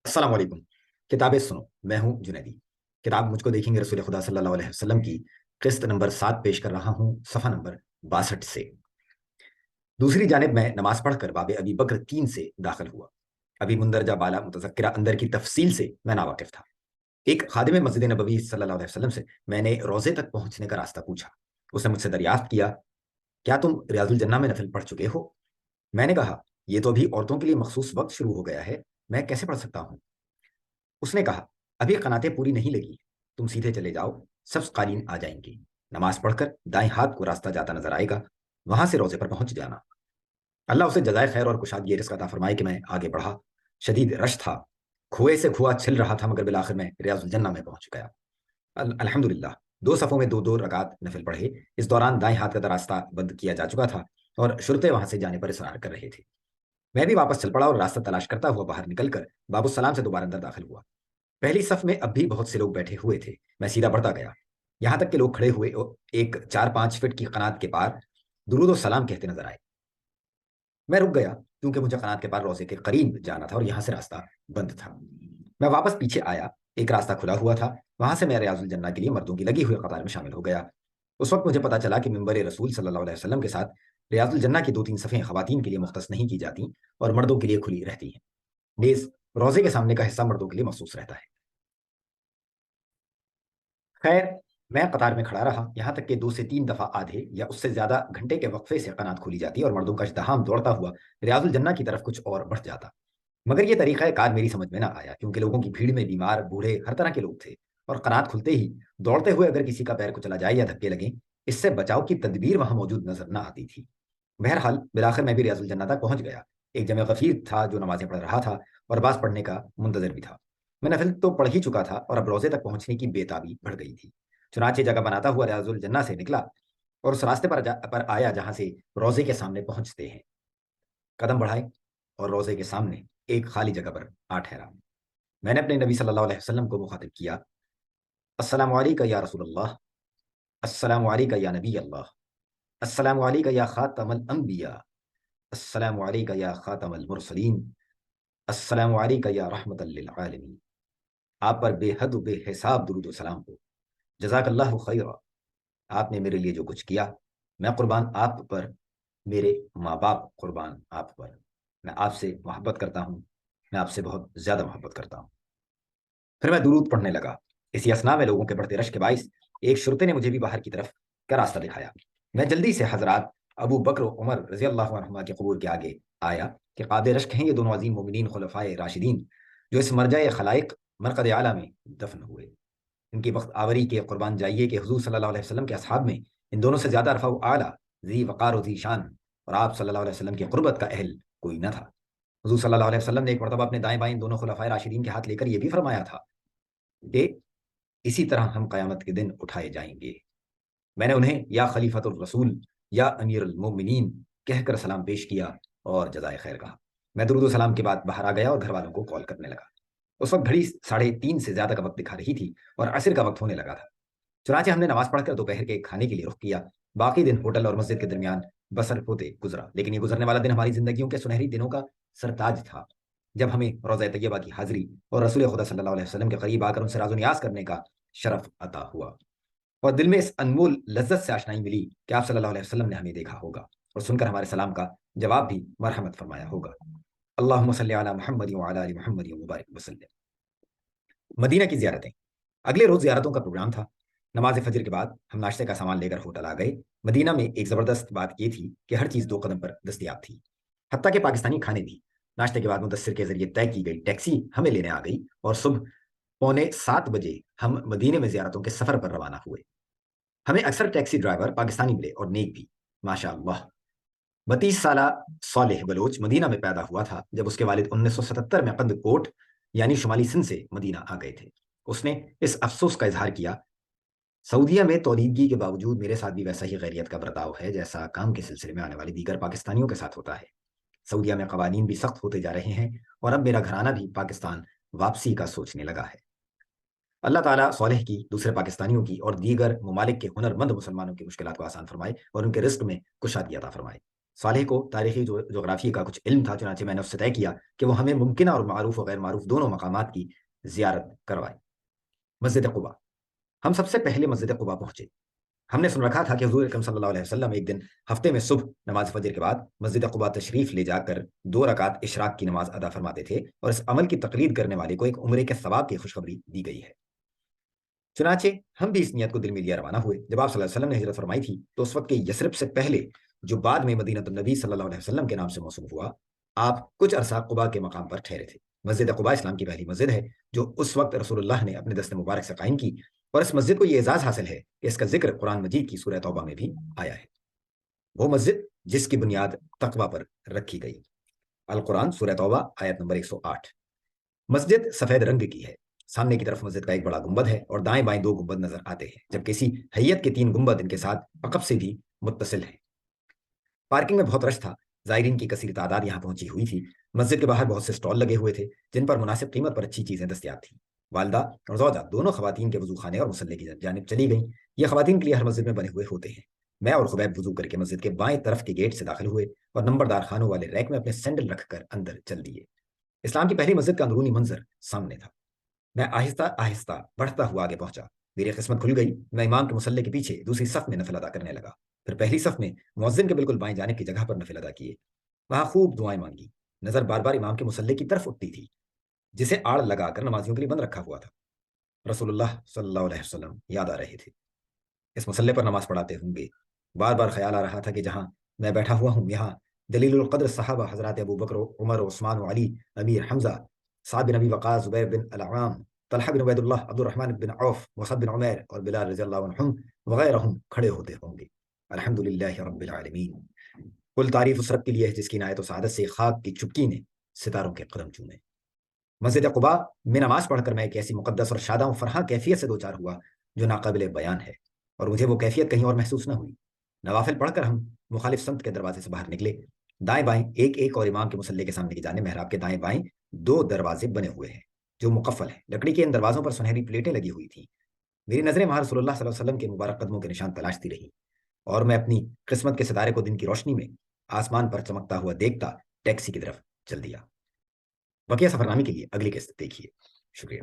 अस्सलाम वालेकुम। किताबें सुनो, मैं हूं जुनैदी। किताब मुझको देखेंगे रसूल खुदा सल्लल्लाहु अलैहि वसल्लम की किस्त नंबर 7 पेश कर रहा हूं, सफ़ा नंबर 62 से। दूसरी जानिब मैं नमाज पढ़कर बाब अबी बकर 3 से दाखिल हुआ। अभी मुंदरजा बाला मुतज़क्किरा अंदर की तफसील से मैं नावाकिफ था। एक खादिम मस्जिद नबवी सल्लल्लाहु अलैहि वसल्लम से मैंने रोज़े तक पहुंचने का रास्ता पूछा। उसने मुझसे दरियाफ्त किया, क्या तुम रियाजुल जन्ना में नफिल पढ़ चुके हो? मैंने कहा, ये तो अभी औरतों के लिए मखसूस वक्त शुरू हो गया है, मैं कैसे पढ़ सकता हूँ? उसने कहा, अभी कनातें पूरी नहीं लगी, तुम सीधे चले जाओ, सब कालीन आ जाएंगी। नमाज पढ़कर दाएं हाथ को रास्ता जाता नजर आएगा, वहां से रोजे पर पहुंच जाना। अल्लाह उसे जजाय खैर और कुशादगी रिज़्क़ अता फरमाए कि मैं आगे बढ़ा। शदीद रश था, कुएं से कुआं छिल रहा था, मगर बिलाखिर में रियाजुल जन्ना में पहुंच गया। अल्हम्दुलिल्लाह। दो सफ़ों में दो दो रकात नफिल पढ़े। इस दौरान दाएं हाथ का रास्ता बंद किया जा चुका था और शुरते वहां से जाने पर इसरार कर रहे थे। मैं भी वापस चल पड़ा और रास्ता तलाश करता हुआ बाहर निकलकर बाबुसलाम से दोबारा अंदर दाखिल हुआ। पहली सफ में अब भी बहुत से लोग बैठे हुए थे। मैं सीधा बढ़ता गया, यहां तक कि लोग खड़े हुए एक 4-5 फीट की कनात के पार दुरूद और सलाम कहते नजर आए। मैं रुक गया क्योंकि मुझे कनात के पार रोजे के करीब जाना था और यहां से रास्ता बंद था। मैं वापस पीछे आया, एक रास्ता खुला हुआ था, वहां से मैं रियाजुल जन्ना के लिए मर्दों की लगी हुई कतार में शामिल हो गया। उस वक्त मुझे पता चला कि मिंबर रसूल सल्लल्लाहु अलैहि वसल्लम के साथ रियाजुल जन्ना की 2-3 सफ़ें खवातीन के लिए मुख्तस नहीं की जाती और मर्दों के लिए खुली रहती हैं। नेज़ रोजे के सामने का हिस्सा मर्दों के लिए मखसूस रहता है। खैर, मैं कतार में खड़ा रहा, यहाँ तक कि 2 से 3 दफ़ा आधे या उससे ज़्यादा घंटे के वक्फे से कनात खोली जाती और मर्दों का इज़्दिहाम दौड़ता हुआ रियाजुल जन्ना की तरफ कुछ और बढ़ जाता। मगर यह तरीक़ा कार मेरी समझ में ना आया, क्योंकि लोगों की भीड़ में बीमार, बूढ़े, हर तरह के लोग थे और कनात खुलते ही दौड़ते हुए अगर किसी का पैर कुचला जाए या धक्के लगें, इससे बचाव की तदबीर वहाँ मौजूद नजर न आती थी। बहरहाल बिलाखिर मैं भी रियाजुल जन्ना तक पहुंच गया। एक जमे गफीर था जो नमाजें पढ़ रहा था और बास पढ़ने का मुंतजर भी था। मैं नफिल तो पढ़ ही चुका था और अब रोजे तक पहुंचने की बेताबी बढ़ गई थी। चुनाचे जगह बनाता हुआ रियाजुल जन्ना से निकला और उस रास्ते पर आया जहां से रोजे के सामने पहुंचते हैं। कदम बढ़ाए और रोजे के सामने एक खाली जगह पर आ ठहरा। मैंने अपने नबी सल्लल्लाहु अलैहि वसल्लम को मुखातिब किया, अस्सलामु अलैका या रसूल अल्लाह, अस्सलामु अलैका या नबी अल्लाह, अस्सलामु अलैका या खातमल अंबिया, अस्सलामु अलैका या खातमल मुरसलीन, अस्सलामु अलैका या रहमतल लिल आलमीन। आप पर बेहद बेहिसाब दुरूद व सलाम हो। जज़ाकल्लाहु खैरा। आपने मेरे लिए जो कुछ किया, मैं कुर्बान आप पर, मेरे माँ बाप कुर्बान आप पर। मैं आपसे मोहब्बत करता हूँ, मैं आपसे बहुत ज़्यादा मोहब्बत करता हूँ। फिर मैं दुरूद पढ़ने लगा। इसी असना में लोगों के बढ़ते रश के बाइस एक शुरते ने मुझे भी बाहर की तरफ का रास्ता दिखाया। मैं जल्दी से हजरात अबू बकर और उमर रजी अल्लाह अन्हुमा के कबूर के आगे आया कि काबिल रश्क हैं ये दोनों अजीम मोमिनीन खुलफाए राशिदीन जो इस मरजाए खलाइक मरकद आला में दफन हुए। इनकी वक्त आवरी के कुर्बान जाइए कि हुजूर सल्लल्लाहु अलैहि वसल्लम के असहाब में इन दोनों से ज्यादा रफ़ा आला, जी वक़ार व जी शान और आप सल्लल्लाहु अलैहि वसल्लम की कुर्बत का अहल कोई न था। हुजूर सल्लल्लाहु अलैहि वसल्लम ने एक मरतबा अपने दाएं बाएं दोनों खुलफाए राशिदीन के हाथ लेकर यह भी फरमाया था कि इसी तरह हम क़यामत के दिन उठाए जाएंगे। मैंने उन्हें या खलीफतुर रसूल या अमीरुल मोमिनीन कहकर सलाम पेश किया और जज़ाए खैर कहा। मैं दुरूद व सलाम के बाद बाहर आ गया और घर वालों को कॉल करने लगा। उस वक्त घड़ी 3:30 से ज्यादा का वक्त दिखा रही थी और असर का वक्त होने लगा था। चुनाचे हमने नमाज पढ़कर दोपहर के खाने के लिए रुख किया। बाकी दिन होटल और मस्जिद के दरमियान बसर होते गुजरा, लेकिन ये गुजरने वाला दिन हमारी जिंदगियों के सुनहरी दिनों का सरताज था, जब हमें रोज़ा तैयबा की हाजिरी और रसूल खुदा सल्लल्लाहु अलैहि वसल्लम के करीब आकर उनसे राज़ो नियाज़ करने का शरफ अता हुआ और दिल में इस अनमोल लज्जत से आशनाई मिली कि आप सल्लल्लाहु अलैहि वसल्लम ने हमें देखा होगा और सुनकर हमारे सलाम का जवाब भी मरहमत फरमाया होगा। अल्लाहुम्मा सल्लि अला मुहम्मद व अला आलि मुहम्मद व बारिक वसल्लम। मदीना की ज़ियारतें। अगले रोज़ ज़ियारतों का प्रोग्राम था। नमाज फजर के बाद हम नाश्ते का सामान लेकर होटल आ गए। मदीना में एक ज़बरदस्त बात यह थी कि हर चीज़ 2 कदम पर दस्तयाब थी, हत्ता के पाकिस्तानी खाने भी। नाश्ते के बाद मुदस्सिर के जरिए तय की गई टैक्सी हमें लेने आ गई और सुबह 6:45 हम मदीने में ज़ियारतों के सफ़र पर रवाना हुए। हमें अक्सर टैक्सी ड्राइवर पाकिस्तानी मिले और नेक भी, माशा अल्लाह। 32 साला सालेह बलोच मदीना में पैदा हुआ था जब उसके वालिद 1977 में कंदकोट यानी शुमाली सिंध से मदीना आ गए थे। उसने इस अफसोस का इजहार किया, सऊदीया में तौलीदगी के बावजूद मेरे साथ भी वैसा ही गैरियत का बर्ताव है जैसा काम के सिलसिले में आने वाले दीगर पाकिस्तानियों के साथ होता है। सऊदीया में कवानीन भी सख्त होते जा रहे हैं और अब मेरा घराना भी पाकिस्तान वापसी का सोचने लगा है। अल्लाह ताला सौलेह की, दूसरे पाकिस्तानियों की और दीगर ममालिक के हुनरमंद मुसलमानों की मुश्किलात को आसान फरमाए और उनके रिस्क में कुशादगी अता फरमाए। صالح کو تاریخی جغرافی کا کچھ علم تھا، چنانچہ میں نے اس سے طے کیا کہ وہ ہمیں ممکنہ اور معروف و غیر معروف دونوں مقامات کی زیارت کروائے۔ مسجد قباء۔ ہم سب سے پہلے مسجد قباء پہنچے۔ ہم نے سن رکھا تھا کہ حضور اکرم صلی اللہ علیہ وسلم ایک دن ہفتے میں صبح نماز فجر کے بعد مسجد قباء تشریف لے جا کر 2 رکعت اشراق کی نماز ادا فرماتے تھے، اور اس عمل کی تقلید کرنے والے کو ایک عمرے کے ثواب کی خوشخبری دی گئی ہے۔ چنانچہ ہم بھی اس نیت کو دل میں لیے روانہ ہوئے۔ جب آپ صلی اللہ علیہ وسلم نے ہجرت فرمائی تھی تو اس وقت کے یثرب سے پہلے، جو بعد میں مدینہ النبی صلی اللہ علیہ وسلم کے نام سے موسوم ہوا، آپ کچھ عرصہ قباء کے مقام پر ٹھہرے تھے۔ مسجد قباء اسلام کی پہلی مسجد ہے جو اس وقت رسول اللہ نے اپنے دست مبارک سے قائم کی، اور اس مسجد کو یہ اعزاز حاصل ہے کہ اس کا ذکر قرآن مجید کی سورہ توبہ میں بھی آیا ہے۔ وہ مسجد جس کی بنیاد تقوی پر رکھی گئی۔ القرآن سورہ توبہ آیت نمبر 108۔ مسجد سفید رنگ کی ہے۔ سامنے کی طرف مسجد کا ایک بڑا گنبد ہے اور دائیں بائیں 2 گنبد نظر آتے ہیں، جبکہ اسی حیت کے 3 گنبد ان کے ساتھ عقب سے بھی متصل ہیں۔ پارکنگ میں بہت رش تھا، زائرین کی کثیر تعداد یہاں پہنچی ہوئی تھی۔ مسجد کے باہر بہت سے سٹال لگے ہوئے تھے جن پر مناسب قیمت پر اچھی چیزیں دستیاب تھیں۔ والدہ اور زوجہ دونوں خواتین کے وضو خانے اور مصلی کی جانب چلی گئیں۔ یہ خواتین کے لیے ہر مسجد میں بنے ہوئے ہوتے ہیں۔ میں اور خبیب وضو کر کے مسجد کے بائیں طرف کے گیٹ سے داخل ہوئے اور نمبردار خانوں والے ریک میں اپنے سینڈل رکھ کر اندر چل دیے۔ اسلام کی پہلی مسجد کا اندرونی منظر سامنے تھا۔ میں آہستہ آہستہ بڑھتا ہوا آگے پہنچا۔ میری قسمت کھل گئی۔ میں امام کے مصلی کے پیچھے دوسری صف میں نفل ادا کرنے لگا، پھر پہلی صف میں مؤذن کے بالکل بائیں جانب کی جگہ پر نفل ادا کیے۔ وہاں خوب دعائیں مانگی۔ نظر بار بار امام کے مصلی کی طرف اٹھتی تھی جسے آڑ لگا کر نمازیوں کے لیے بند رکھا ہوا تھا۔ رسول اللہ صلی اللہ علیہ وسلم یاد آ رہے تھے۔ اس مصلی پر نماز پڑھاتے ہوں گے۔ بار بار خیال آ رہا تھا کہ جہاں میں بیٹھا ہوا ہوں یہاں دلیل القدر صحابہ حضرات ابو بکر، عمر، عثمان و علی، امیر حمزہ، سعد بن ابی وقاص، زبیر بن العوام، طلحہ بن عبید اللہ، عبد الرحمن بن عوف، مصعب بن عمیر اور بلال رضی اللہ عنہم وغیرہم کھڑے ہوتے ہوں گے۔ الحمدللہ رب العالمین۔ کل تعریف اس رب کے لیے ہے جس کی عنایت و سعادت سے خاک کی چپکی نے ستاروں کے قدم چومے۔ مسجد قباء میں نماز پڑھ کر میں ایک ایسی مقدس اور شاداں و فرحاں کیفیت سے دوچار ہوا جو ناقابل بیان ہے، اور مجھے وہ کیفیت کہیں اور محسوس نہ ہوئی۔ نوافل پڑھ کر ہم مخالف سمت کے دروازے سے باہر نکلے۔ دائیں بائیں ایک ایک اور امام کے مصلی کے سامنے کی جانب محراب کے دائیں بائیں 2 دروازے بنے ہوئے ہیں جو مقفل ہیں۔ لکڑی کے ان دروازوں پر سنہری پلیٹیں لگی ہوئی تھیں۔ میری نظریں وہاں رسول اللہ صلی اللہ علیہ وسلم کے مبارک قدموں کے نشان تلاشتی رہی، اور میں اپنی قسمت کے ستارے کو دن کی روشنی میں آسمان پر چمکتا ہوا دیکھتا ٹیکسی کی طرف چل دیا۔ بقیہ سفر نامے کے لیے اگلی قسط دیکھیے۔ شکریہ۔